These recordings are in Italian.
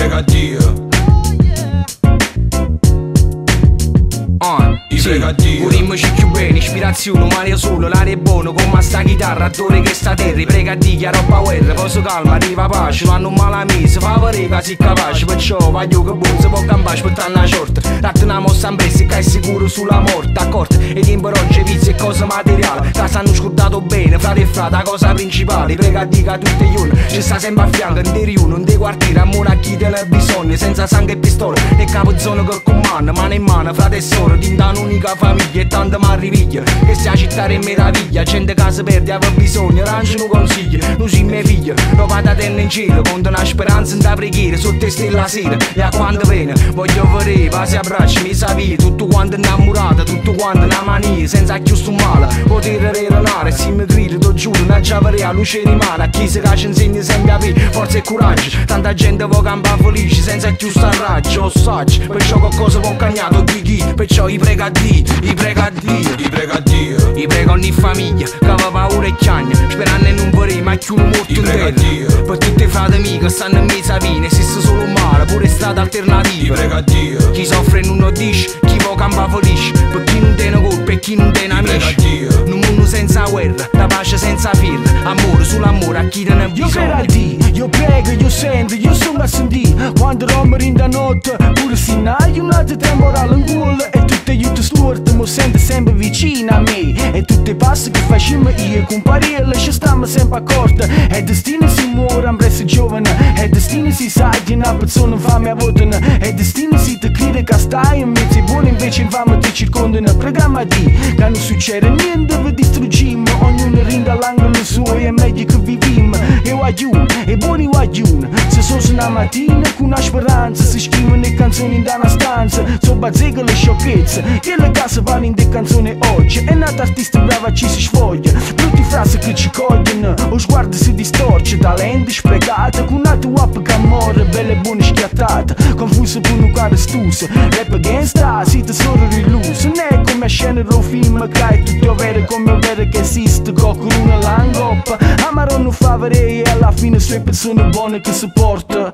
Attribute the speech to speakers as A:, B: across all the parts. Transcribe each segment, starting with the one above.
A: prega a Dio.
B: Volimmoci più bene, ispirazione, umani solo, l'aria è buona, come sta chitarra, attore che sta a terra, prega a Dio, chiaro power, posso calma, arriva pace, fanno un malamese, favoreva, si capace, perciò voglio che buon si può campare, aspettare una short, datte una mossa in pressa, che è sicuro sulla morte, accorto, e tempo oggi vizi e cose materiali, che sanno scordato bene, frate e frate, la cosa principale, prega a Dio che tutti gli giorni, ci sta sempre a fianco, in dei riuni, in dei quartieri, a monarchi delle bisogni, senza sangue e pistole, e capozzone che comanda, mano in mano, frate e sorelle, da un'unica famiglia e tanta marriviglia che sia città è meraviglia, gente che si perde aveva bisogno, lancio un consiglio, non si mia figlia, lo vado a tenere in cielo, conto una speranza in da preghiera, sotto te stella la sera, e a quando viene, voglio vedere, va si abbraccia, mi sa via, tutto quanto innamorato, tutto quanto una mania, senza chiuso male, potere rerenare, se mi grida, ti giuro, non c'è a luce rimane, a chi si caccia insegna sempre a avere forza e coraggio, tanta gente può campare felice, senza chiuso a raggio, lo saggio, perciò qualcosa può cagnato di chi, perciò i prega a Dio, i prega a Dio,
A: i prega a Dio,
B: i prega ogni famiglia che aveva paura e chiagna, sperando in non vorrei ma chiuno morto in terra, per tutti i frati miei che stanno in mezzo a vine, esiste solo un male, pure strade alternative,
A: i prega a Dio,
B: chi soffre non lo dice, chi può campare felice, per chi non tiene colpa e chi non tiene amici, in un mondo senza guerra, la pace senza firra, amore sull'amore a chi te ne bisogna.
C: Io credo a Dio, io prego, io sento, io sono a sentire, quando dormo in da notte, pure se hai un altro temporale in culo, e tutte io ti storte, mi sento sempre vicino a me, e tutti i passi che facciamo io con parole, ci stiamo sempre accorti, e destino si muore, ambresse giovane, e destino si sa che una persona infame a votare, e destino si ti crede che stai in mezzo, e buono invece infame ti circondano, programma di, che non succede niente, vi distruggiamo, ognuno rinde all'angolo suo, e è meglio che viviamo, e guaglione, e buoni guaglione, se sono una mattina con una speranza, si scrivono le canzoni in una stanza, so bazzeghe le sciocchezze, che le case vanno in de canzoni oggi, e nata artista brava ci si sfoglia, brutti frasi che ci cogliano, o sguardo si distorce, talento sprecato, con una tua che amore, belle buone schiattate, confuse per un cuore stuso, rap gangsta, siete solo riluso, non è come a scena del film, che è tutto vero come vero che esiste, qualcuno l'angoppa, amaro non fa vedere e alla fine sue persone buone che supporta.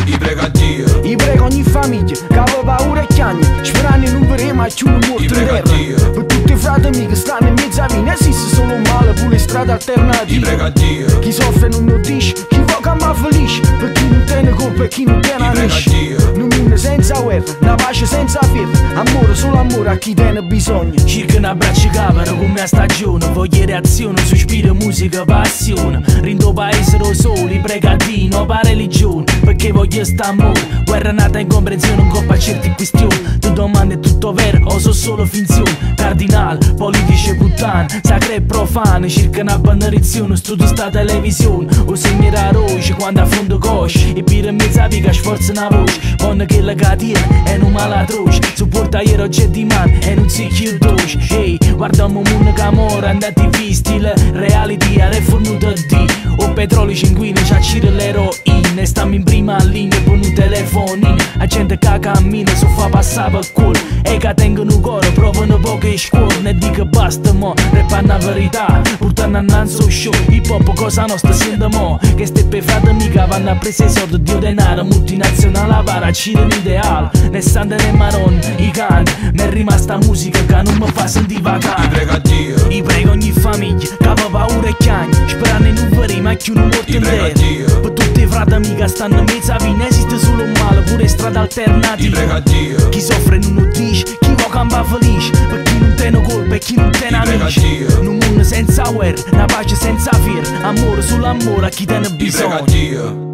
A: i prega a Dio,
C: I prego ogni famiglia che aveva paura e chiagna, sperando in non vedere mai più un morto in terra, per tutti i frati miei che stanno in mezzo a vine, esiste solo un male, pure strade alternative,
A: i prega a Dio,
C: chi soffre non lo dice, chi vuole campare felice, per chi non tiene colpa e chi non tiene amici, un mondo senza guerra, una pace senza firma, amore solo amore a chi tiene bisogno.
D: Circa un abbraccio capano come a stagione, voglia reazione, sospiro, musica, passione, rindo paese lo soli, prega a Dio, no pa religione, perché voglio sta amore, guerra nata incomprensione, non coppa certe questioni, tu domande è tutto vero o so solo finzione, cardinale, politici e puttane, sacre e profane, circa una benedizione, studio sta televisione, o segnerà roce quando affondo cosce, e per mezza pica sforza una voce, con che la catena è un male atroce, supporta ieri oggi e di mano e non si chiude doce, ehi, guardiamo un mondo che amore, andati visti, la reality è rifornuta di, o petrolio cinquini, ci accire l'eroina, stiamo in prima linea con un telefonino, a gente che cammina, so fa passare per culo, e che tengono un cuore, provano poche scuole, ne dico basta mo, repa una verità, portando a nanzo show, hip hop cosa nostra sente mo, che ste pe frate mica vanno a prese soldi, dio denaro, multinazionale a paracire l'ideale, ne stanno nei maroni, i cani, mi è rimasta musica che non mi fa sentire vacante,
A: i prega a Dio,
D: i prego ogni famiglia, che aveva paura e chiagna, sperando in non vedere mai più un morto in terra, per tutti i frati mica stanno in mezzo a vine, esiste solo un male, pure strade alternative,
A: i prega a Dio,
D: chi soffre non lo dice, chi vuole campare felice, per chi non tiene colpa e chi non tiene amici, in un mondo senza guerra, una pace senza firma, amore sull'amore a chi tiene
A: i prega a
D: bisogno.
A: Dio.